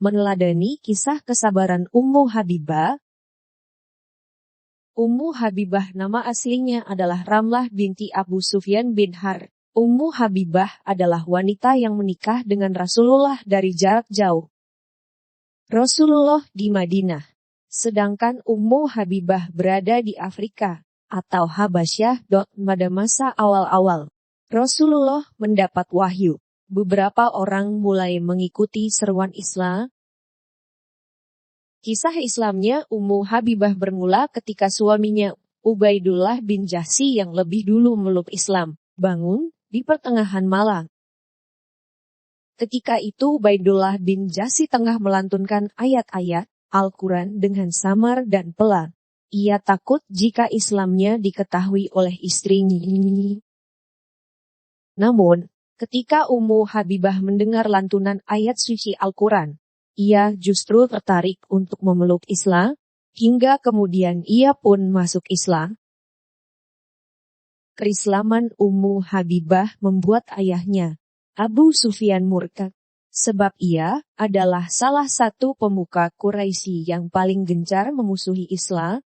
meneladani kisah kesabaran Ummu Habibah. Ummu Habibah nama aslinya adalah Ramlah binti Abu Sufyan bin Harb. Ummu Habibah adalah wanita yang menikah dengan Rasulullah dari jarak jauh. Rasulullah di Madinah, sedangkan Ummu Habibah berada di Afrika atau Habasyah. Pada masa awal-awal Rasulullah mendapat wahyu, beberapa orang mulai mengikuti seruan Islam. Kisah Islamnya Ummu Habibah bermula ketika suaminya Ubaidullah bin Jahsy yang lebih dulu meluk Islam bangun di pertengahan malam. Ketika itu Ubaidullah bin Jahsy tengah melantunkan ayat-ayat Al-Quran dengan samar dan pelan. Ia takut jika Islamnya diketahui oleh istrinya. Namun, ketika Ummu Habibah mendengar lantunan ayat suci Al-Quran, ia justru tertarik untuk memeluk Islam, hingga kemudian ia pun masuk Islam. Keislaman Ummu Habibah membuat ayahnya, Abu Sufyan murka, sebab ia adalah salah satu pemuka Quraisy yang paling gencar memusuhi Islam.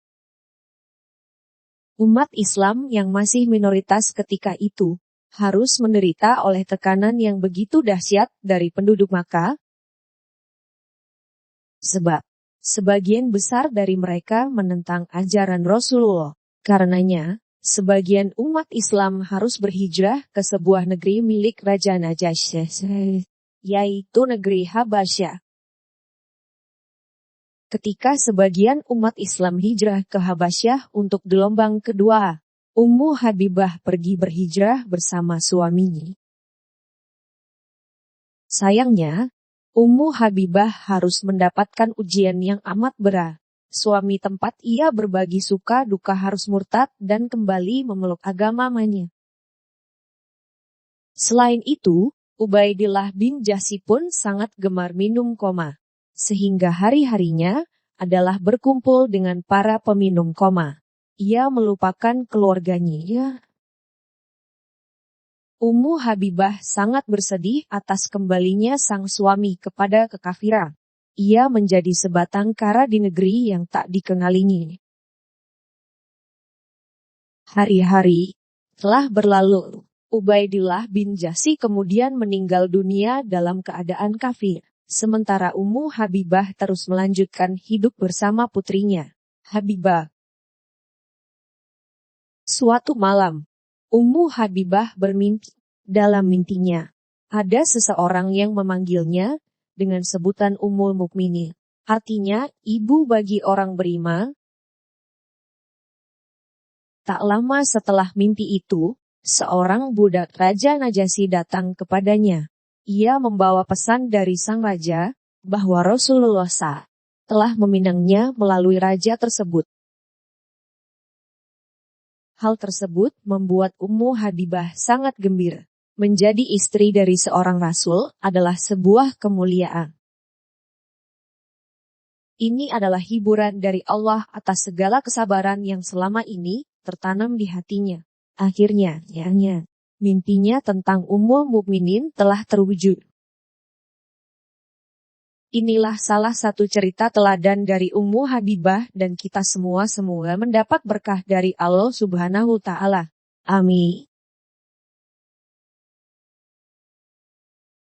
Umat Islam yang masih minoritas ketika itu harus menderita oleh tekanan yang begitu dahsyat dari penduduk Makkah. Sebab sebagian besar dari mereka menentang ajaran Rasulullah. Karenanya, sebagian umat Islam harus berhijrah ke sebuah negeri milik Raja Najasyi, yaitu negeri Habasyah. Ketika sebagian umat Islam hijrah ke Habasyah untuk gelombang kedua, Ummu Habibah pergi berhijrah bersama suaminya. Sayangnya, Ummu Habibah harus mendapatkan ujian yang amat berat. Suami tempat ia berbagi suka duka harus murtad dan kembali memeluk agamanya. Selain itu, Ubaidillah bin Jahsy pun sangat gemar minum koma, sehingga hari-harinya adalah berkumpul dengan para peminum koma. Ia melupakan keluarganya. Ummu Habibah sangat bersedih atas kembalinya sang suami kepada kekafiran. Ia menjadi sebatang kara di negeri yang tak dikenalinya. Hari-hari telah berlalu. Ubaidillah bin Jahsy kemudian meninggal dunia dalam keadaan kafir. Sementara Ummu Habibah terus melanjutkan hidup bersama putrinya, Habibah. Suatu malam, Ummu Habibah bermimpi. Dalam mimpinya, ada seseorang yang memanggilnya dengan sebutan Ummul Mukminin, artinya ibu bagi orang beriman. Tak lama setelah mimpi itu, seorang budak Raja Najasyi datang kepadanya. Ia membawa pesan dari sang raja, bahwa Rasulullah SAW telah meminangnya melalui raja tersebut. Hal tersebut membuat Ummu Habibah sangat gembira. Menjadi istri dari seorang rasul adalah sebuah kemuliaan. Ini adalah hiburan dari Allah atas segala kesabaran yang selama ini tertanam di hatinya. Akhirnya, mimpinya tentang Ummul Mukminin telah terwujud. Inilah salah satu cerita teladan dari Ummu Habibah dan kita semua mendapat berkah dari Allah Subhanahu wa Ta'ala. Amin.